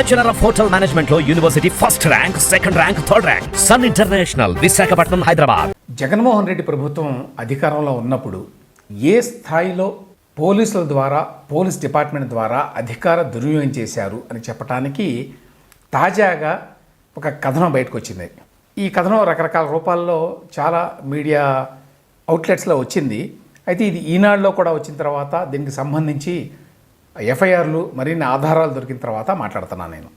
Bachelor of hotel management లో university first rank, second rank, third rank. Sun International, Visakhapatnam, Hyderabad. Jaganmohan Reddy ప్రభుత్వం అధికారంలో ఉన్నప్పుడు ఏ స్థాయిలో పోలీసుల ద్వారా, పోలీస్ డిపార్ట్మెంట్ ద్వారా అధికార దుర్వినియోగం చేశారు అని చెప్పడానికి తాజాగా ఒక కథనం బయటకు వచ్చింది. ఈ కథనం రకరకాల రూపాల్లో చాలా మీడియా అవుట్లెట్స్లో వచ్చింది. అయితే ఇది ఈనాడులో కూడా వచ్చిన తర్వాత దీనికి సంబంధించి ఎఫ్ఐఆర్లు మరిన్ని ఆధారాలు దొరికిన తర్వాత మాట్లాడుతున్నాను నేను.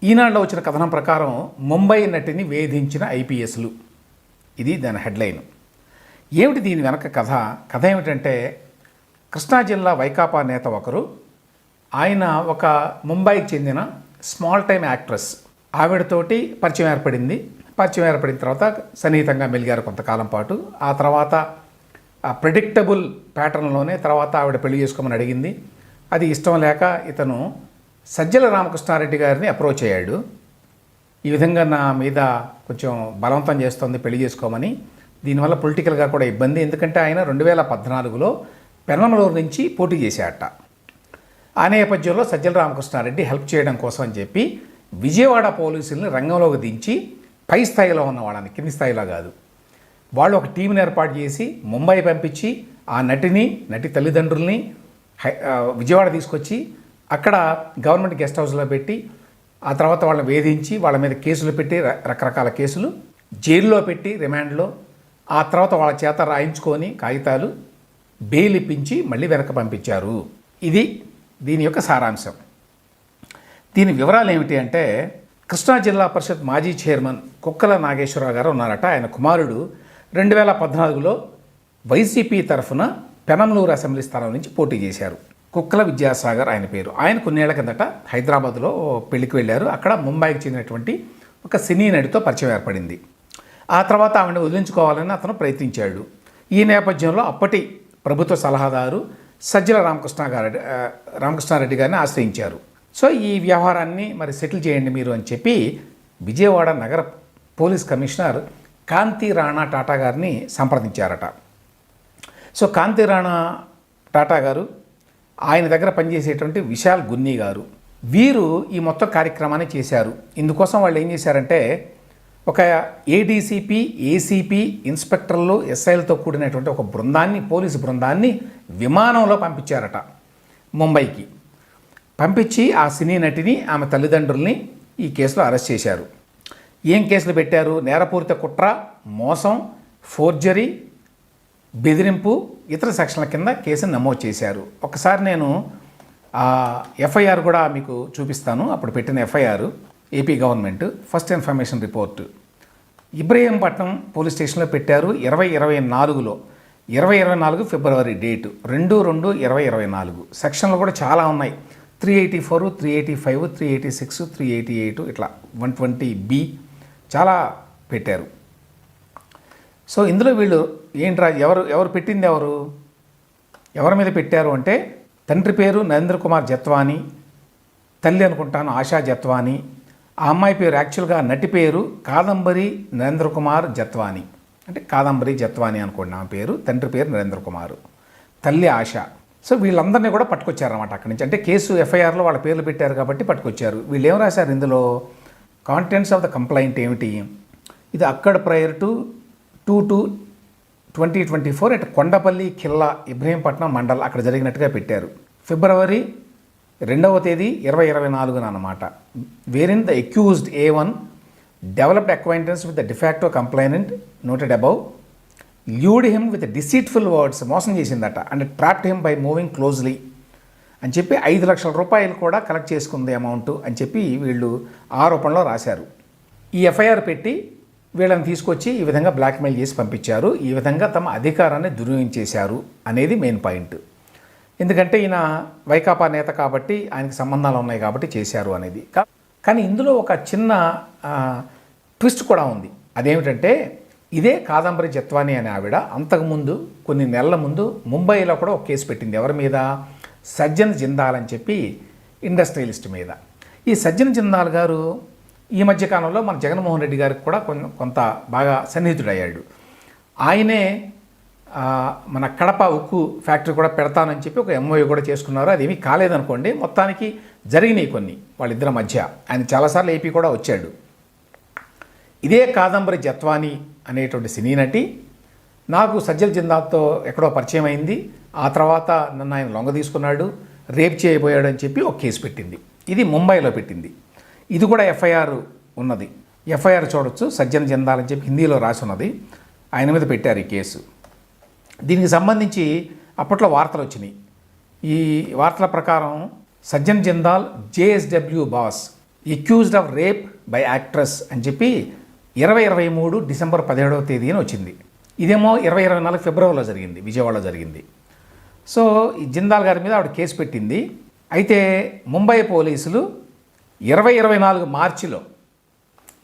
ఈనాడులో వచ్చిన కథనం ప్రకారం ముంబై నటిని వేధించిన ఐపీఎస్లు, ఇది దాని హెడ్లైన్. ఏమిటి దీని వెనక కథ ఏమిటంటే, కృష్ణా జిల్లా వైకాపా నేత ఒకరు, ఆయన ఒక ముంబైకి చెందిన స్మాల్ టైమ్ యాక్ట్రెస్, ఆవిడతోటి పరిచయం ఏర్పడిన తర్వాత సన్నిహితంగా మెలిగారు కొంతకాలం పాటు. ఆ తర్వాత ఆ ప్రెడిక్టబుల్ ప్యాటర్న్లోనే తర్వాత ఆవిడ పెళ్లి చేసుకోమని అడిగింది. అది ఇష్టం లేక ఇతను సజ్జల రామకృష్ణారెడ్డి గారిని అప్రోచ్ అయ్యాడు. ఈ విధంగా నా మీద కొంచెం బలవంతం చేస్తోంది పెళ్లి చేసుకోమని. దీనివల్ల పొలిటికల్గా కూడా ఇబ్బంది, ఎందుకంటే ఆయన 2014లో పెనమలూరు నుంచి పోటీ చేశాడట. ఆ నేపథ్యంలో సజ్జల రామకృష్ణారెడ్డి హెల్ప్ చేయడం కోసం అని చెప్పి విజయవాడ పోలీసుల్ని రంగంలోకి దించి పై స్థాయిలో ఉన్న వాళ్ళని, కింది స్థాయిలో కాదు, వాళ్ళు ఒక టీంని ఏర్పాటు చేసి ముంబై పంపించి ఆ నటి తల్లిదండ్రుల్ని విజయవాడ తీసుకొచ్చి అక్కడ గవర్నమెంట్ గెస్ట్ హౌస్లో పెట్టి ఆ తర్వాత వాళ్ళని వేధించి వాళ్ళ మీద కేసులు పెట్టి, రకరకాల కేసులు, జైల్లో పెట్టి రిమాండ్లో, ఆ తర్వాత వాళ్ళ చేత రాయించుకొని కాగితాలు బెయిల్ ఇప్పించి మళ్ళీ వెనక పంపించారు. ఇది దీని యొక్క సారాంశం. దీని వివరాలు ఏమిటి అంటే, కృష్ణా జిల్లా పరిషత్ మాజీ చైర్మన్ కుక్కల నాగేశ్వరరావు గారు ఉన్నారట. ఆయన కుమారుడు 2014లో వైసీపీ తరఫున పెనమలూరు అసెంబ్లీ స్థానం నుంచి పోటీ చేశారు. కుక్కల విద్యాసాగర్ ఆయన పేరు. ఆయన కొన్నేళ్ల కిందట హైదరాబాద్లో పెళ్లికి వెళ్ళారు. అక్కడ ముంబైకి చెందినటువంటి ఒక సినీ నటితో పరిచయం ఏర్పడింది. ఆ తర్వాత ఆమెను వదిలించుకోవాలని అతను ప్రయత్నించాడు. ఈ నేపథ్యంలో అప్పటి ప్రభుత్వ సలహాదారు సజ్జల రామకృష్ణారెడ్డి గారిని ఆశ్రయించారు. సో ఈ వ్యవహారాన్ని మరి సెటిల్ చేయండి మీరు అని చెప్పి విజయవాడ నగర పోలీస్ కమిషనర్ కాంతి రాణా టాటా గారిని సంప్రదించారట. సో కాంతి రాణా టాటా గారు, ఆయన దగ్గర పనిచేసేటువంటి విశాల్ గున్నీ గారు, వీరు ఈ మొత్తం కార్యక్రమాన్ని చేశారు. ఇందుకోసం వాళ్ళు ఏం చేశారంటే, ఒక ఏడీసీపీ, ఏసీపీ, ఇన్స్పెక్టర్లు, ఎస్ఐలతో కూడినటువంటి ఒక బృందాన్ని, పోలీసు బృందాన్ని విమానంలో పంపించారట ముంబైకి. పంపించి ఆ సినీ నటిని, ఆమె తల్లిదండ్రుల్ని ఈ కేసులో అరెస్ట్ చేశారు. ఏం కేసులు పెట్టారు? నేరపూరిత కుట్ర, మోసం, ఫోర్జరీ, బెదిరింపు, ఇతర సెక్షన్ల కింద కేసును నమోదు చేశారు. ఒకసారి నేను ఎఫ్ఐఆర్ కూడా మీకు చూపిస్తాను. అప్పుడు పెట్టిన FIR AP government first information report Ibrahimpatnam police స్టేషన్లో పెట్టారు 2024లో. 2024 ఫిబ్రవరి డేటు 2/2/2024. సెక్షన్లు కూడా చాలా ఉన్నాయి. 384, 385, 386, 388 ఇట్లా 120B చాలా పెట్టారు. సో ఇందులో వీళ్ళు ఏంట్రా, ఎవరు పెట్టింది, ఎవరి మీద పెట్టారు అంటే, తండ్రి పేరు నరేంద్ర కుమార్ జత్వానీ, తల్లి అనుకుంటాను ఆశా జత్వానీ. ఆ అమ్మాయి పేరు యాక్చువల్గా నటి పేరు కాదంబరి నరేంద్ర కుమార్ జత్వానీ, అంటే కాదంబరి జత్వానీ అనుకోండి ఆమె పేరు. తండ్రి పేరు నరేంద్ర కుమార్, తల్లి ఆశ. సో వీళ్ళందరినీ కూడా పట్టుకొచ్చారన్నమాట అక్కడి నుంచి. అంటే కేసు ఎఫ్ఐఆర్లో వాళ్ళ పేర్లు పెట్టారు కాబట్టి పట్టుకొచ్చారు. వీళ్ళు ఏం రాశారు ఇందులో, కాంటెంట్స్ ఆఫ్ ద కంప్లైంట్ ఏమిటి, ఇది అక్కడ prior to 2/2/2024 at Kondapalli Khilla Ibrahimpatnam Mandal అక్కడ జరిగినట్టుగా పెట్టారు. ఫిబ్రవరి 2వ తేదీ 2024 అన్నమాట. Wherein the accused A1 developed acquaintance with the de facto complainant noted above lured him with deceitful words, మోసం చేసిందట, and trapped him by moving closely అని చెప్పి 5 లక్షల రూపాయలు కూడా కలెక్ట్ చేసుకుంది అమౌంట్ అని చెప్పి వీళ్ళు ఆరోపణలో రాశారు. ఈ ఎఫ్ఐఆర్ పెట్టి వీళ్ళని తీసుకొచ్చి ఈ విధంగా బ్లాక్మెయిల్ చేసి పంపించారు. ఈ విధంగా తమ అధికారాన్ని దుర్వినియోగం చేశారు అనేది మెయిన్ పాయింట్. ఎందుకంటే ఈయన వైకాపా నేత కాబట్టి, ఆయనకి సంబంధాలు ఉన్నాయి కాబట్టి చేశారు అనేది. కానీ ఇందులో ఒక చిన్న ట్విస్ట్ కూడా ఉంది. అదేమిటంటే, ఇదే కాదంబరి జత్వానీ అనే ఆవిడ అంతకుముందు కొన్ని నెలల ముందు ముంబైలో కూడా ఒక కేసు పెట్టింది. ఎవరి మీద? సజ్జన్ జిందాల్ అని చెప్పి ఇండస్ట్రియలిస్ట్ మీద. ఈ సజ్జన్ జిందాల్ గారు ఈ మధ్యకాలంలో మన జగన్మోహన్ రెడ్డి గారికి కూడా కొంత బాగా సన్నిహితుడయ్యాడు. ఆయనే మన కడప ఉక్కు ఫ్యాక్టరీ కూడా పెడతానని చెప్పి ఒక ఎంఓయూ కూడా చేసుకున్నారు. అది ఏమీ కాలేదనుకోండి. మొత్తానికి జరిగినాయి కొన్ని వాళ్ళిద్దరి మధ్య. ఆయన చాలాసార్లు ఏపీ కూడా వచ్చాడు. ఇదే కాదంబరి జత్వాని అనేటువంటి సినీ నటి నాకు సజ్జల జిందాల్తో ఎక్కడో పరిచయం అయింది. ఆ తర్వాత నన్ను ఆయన లొంగ తీసుకున్నాడు, రేప్ చేయబోయాడు అని చెప్పి ఒక కేసు పెట్టింది. ఇది ముంబైలో పెట్టింది. ఇది కూడా ఎఫ్ఐఆర్ ఉన్నది. ఎఫ్ఐఆర్ చూడొచ్చు, సజ్జన జిందాల్ అని చెప్పి హిందీలో రాసి ఉన్నది. ఆయన మీద పెట్టారు ఈ కేసు. దీనికి సంబంధించి అప్పట్లో వార్తలు వచ్చినాయి. ఈ వార్తల ప్రకారం Sajjan Jindal JSW boss accused of rape by actress అని చెప్పి 2023 డిసెంబర్ 17వ తేదీన వచ్చింది. ఇదేమో 2024 ఫిబ్రవరిలో జరిగింది, విజయవాడలో జరిగింది. సో ఈ జిందాల్ గారి మీద ఆవిడ కేసు పెట్టింది. అయితే ముంబై పోలీసులు 2024 మార్చిలో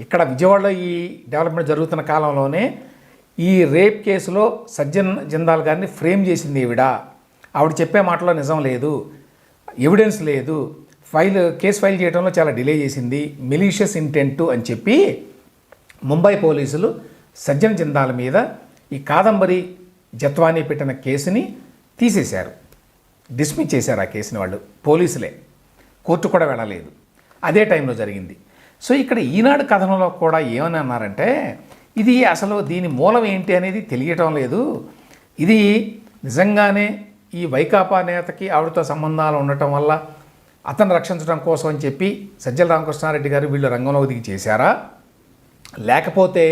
ఇక్కడ విజయవాడలో ఈ డెవలప్మెంట్ జరుగుతున్న కాలంలోనే ఈ రేప్ కేసులో సజ్జన్ జిందాల్ గారిని ఫ్రేమ్ చేసింది ఆవిడ చెప్పే మాటలో నిజం లేదు, ఎవిడెన్స్ లేదు, కేసు ఫైల్ చేయడంలో చాలా డిలే చేసింది, మిలీషియస్ ఇంటెంట్ అని చెప్పి ముంబై పోలీసులు సజ్జన్ జిందాల్ మీద ఈ కాదంబరి జత్వాని పెట్టిన కేసుని తీసేశారు, డిస్మిస్ చేశారు. ఆ కేసుని వాళ్ళు పోలీసులే, కోర్టు కూడా వెళ్ళలేదు. అదే టైంలో జరిగింది. సో ఇక్కడ ఈనాడు కథనంలో కూడా ఏమని అన్నారంటే, ఇది అసలు దీని మూలం ఏంటి అనేది తెలియటం లేదు, ఇది నిజంగానే ఈ వైకాపా నేతకి ఆవిడతో సంబంధాలు ఉండటం వల్ల అతను రక్షించడం కోసం అని చెప్పి సజ్జల రామకృష్ణారెడ్డి గారు వీళ్ళు రంగంలోకి దిగి చేశారా, లేకపోతే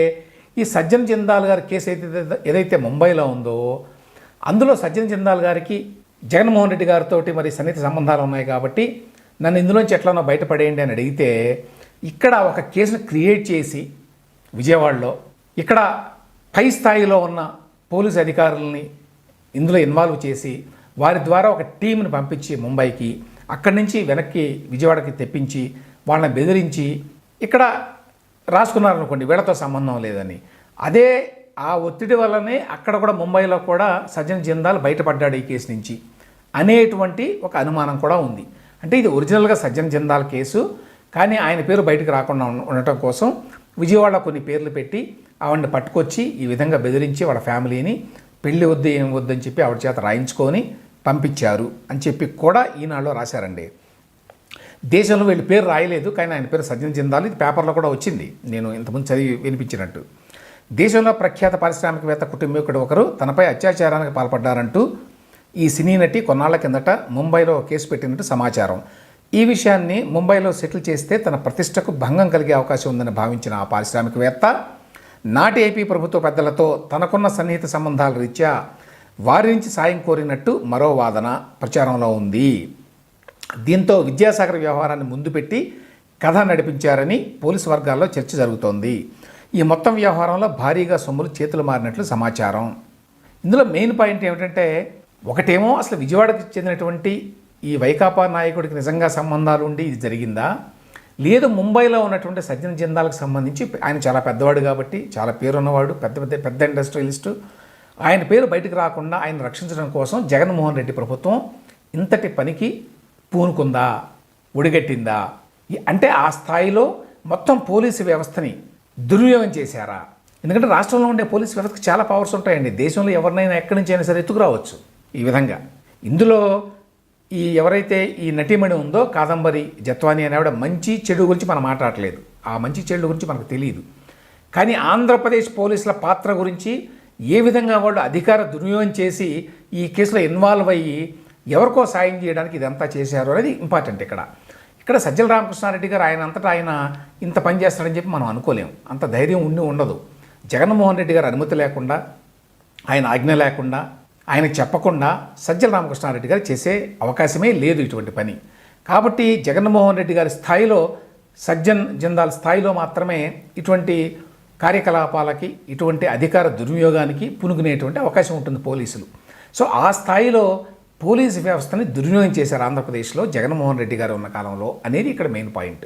ఈ సజ్జన్ జిందాల్ గారి కేసు ఏదైతే ముంబైలో ఉందో అందులో సజ్జన్ జిందాల్ గారికి జగన్మోహన్ రెడ్డి గారితో మరి సన్నిహిత సంబంధాలు ఉన్నాయి కాబట్టి నన్ను ఇందులోంచి ఎట్లనో బయటపడేయండి అని అడిగితే ఇక్కడ ఒక కేసును క్రియేట్ చేసి విజయవాడలో ఇక్కడ పై స్థాయిలో ఉన్న పోలీసు అధికారులని ఇందులో ఇన్వాల్వ్ చేసి వారి ద్వారా ఒక టీంని పంపించి ముంబైకి, అక్కడి నుంచి వెనక్కి విజయవాడకి తెప్పించి వాళ్ళని బెదిరించి ఇక్కడ రాసుకున్నారనుకోండి వీళ్ళతో సంబంధం లేదని. అదే ఆ ఒత్తిడి వల్లనే అక్కడ కూడా ముంబైలో కూడా సజ్జన్ జిందాల్ బయటపడ్డాడు ఈ కేసు నుంచి అనేటువంటి ఒక అనుమానం కూడా ఉంది. అంటే ఇది ఒరిజినల్గా సజ్జన్ జిందాల్ కేసు, కానీ ఆయన పేరు బయటకు రాకుండా ఉండటం కోసం విజయవాడ కొన్ని పేర్లు పెట్టి ఆవిడని పట్టుకొచ్చి ఈ విధంగా బెదిరించి వాళ్ళ ఫ్యామిలీని పెళ్లి వద్దు ఏం వద్దని చెప్పి ఆవిడ చేత రాయించుకొని పంపించారు అని చెప్పి కూడా ఈనాడులో రాశారండి. దేశంలో వీళ్ళ పేరు రాయలేదు, కానీ ఆయన పేరు సజ్జన్ జిందాల్. ఇది పేపర్లో కూడా వచ్చింది, నేను ఇంతకుముందు చదివి వినిపించినట్టు. దేశంలో ప్రఖ్యాత పారిశ్రామికవేత్త కుటుంబీకుడు ఒకరు తనపై అత్యాచారానికి పాల్పడ్డారంటూ ఈ సినీ నటి కొన్నాళ్ల కిందట ముంబైలో కేసు పెట్టినట్టు సమాచారం. ఈ విషయాన్ని ముంబైలో సెటిల్ చేస్తే తన ప్రతిష్టకు భంగం కలిగే అవకాశం ఉందని భావించిన ఆ పారిశ్రామికవేత్త నాటి ఏపీ ప్రభుత్వ పెద్దలతో తనకున్న సన్నిహిత సంబంధాల రీత్యా వారి నుంచి సాయం కోరినట్టు మరో వాదన ప్రచారంలో ఉంది. దీంతో విద్యాసాగర్ వ్యవహారాన్ని ముందు పెట్టి కథ నడిపించారని పోలీసు వర్గాల్లో చర్చ జరుగుతోంది. ఈ మొత్తం వ్యవహారంలో భారీగా సొమ్ములు చేతులు మారినట్లు సమాచారం. ఇందులో మెయిన్ పాయింట్ ఏమిటంటే, ఒకటేమో అసలు విజయవాడకి చెందినటువంటి ఈ వైకాపా నాయకుడికి నిజంగా సంబంధాలు ఉండి ఇది జరిగిందా, లేదు ముంబైలో ఉన్నటువంటి సజ్జన్ జిందాల్కి సంబంధించి ఆయన చాలా పెద్దవాడు కాబట్టి, చాలా పేరున్నవాడు, పెద్ద ఇండస్ట్రియలిస్టు, ఆయన పేరు బయటకు రాకుండా ఆయన రక్షించడం కోసం జగన్మోహన్ రెడ్డి ప్రభుత్వం ఇంతటి పనికి పూనుకుందా, ఒడిగట్టిందా, అంటే ఆ స్థాయిలో మొత్తం పోలీసు వ్యవస్థని దుర్వినియోగం చేశారా? ఎందుకంటే రాష్ట్రంలో ఉండే పోలీసు వ్యవస్థకు చాలా పవర్స్ ఉంటాయండి. దేశంలో ఎవరినైనా ఎక్కడి నుంచి అయినా సరే ఎత్తుకురావచ్చు ఈ విధంగా. ఇందులో ఈ ఎవరైతే ఈ నటీమణి ఉందో కాదంబరి జత్వాని అనే ఆవిడ మంచి చెడు గురించి మనం మాట్లాడలేదు, ఆ మంచి చెడు గురించి మనకు తెలియదు. కానీ ఆంధ్రప్రదేశ్ పోలీసుల పాత్ర గురించి, ఏ విధంగా వాళ్ళు అధికార దుర్వినియోగం చేసి ఈ కేసులో ఇన్వాల్వ్ అయ్యి ఎవరికో సాయం చేయడానికి ఇదంతా చేశారు అనేది ఇంపార్టెంట్. ఇక్కడ సజ్జల రామకృష్ణారెడ్డి గారు ఆయన అంతటా ఆయన ఇంత పని చేస్తాడని చెప్పి మనం అనుకోలేము, అంత ధైర్యం ఉండదు. జగన్మోహన్ రెడ్డి గారు అనుమతి లేకుండా, ఆయన ఆజ్ఞ లేకుండా, ఆయనకు చెప్పకుండా సజ్జల రామకృష్ణారెడ్డి గారు చేసే అవకాశమే లేదు ఇటువంటి పని. కాబట్టి జగన్మోహన్ రెడ్డి గారి స్థాయిలో, సజ్జన్ జిందాల్ స్థాయిలో మాత్రమే ఇటువంటి కార్యకలాపాలకి, ఇటువంటి అధికార దుర్వినియోగానికి పునుకునేటువంటి అవకాశం ఉంటుంది పోలీసులు. సో ఆ స్థాయిలో పోలీసు వ్యవస్థని దుర్వినియోగం చేశారు ఆంధ్రప్రదేశ్లో జగన్మోహన్ రెడ్డి గారు ఉన్న కాలంలో అనేది ఇక్కడ మెయిన్ పాయింట్.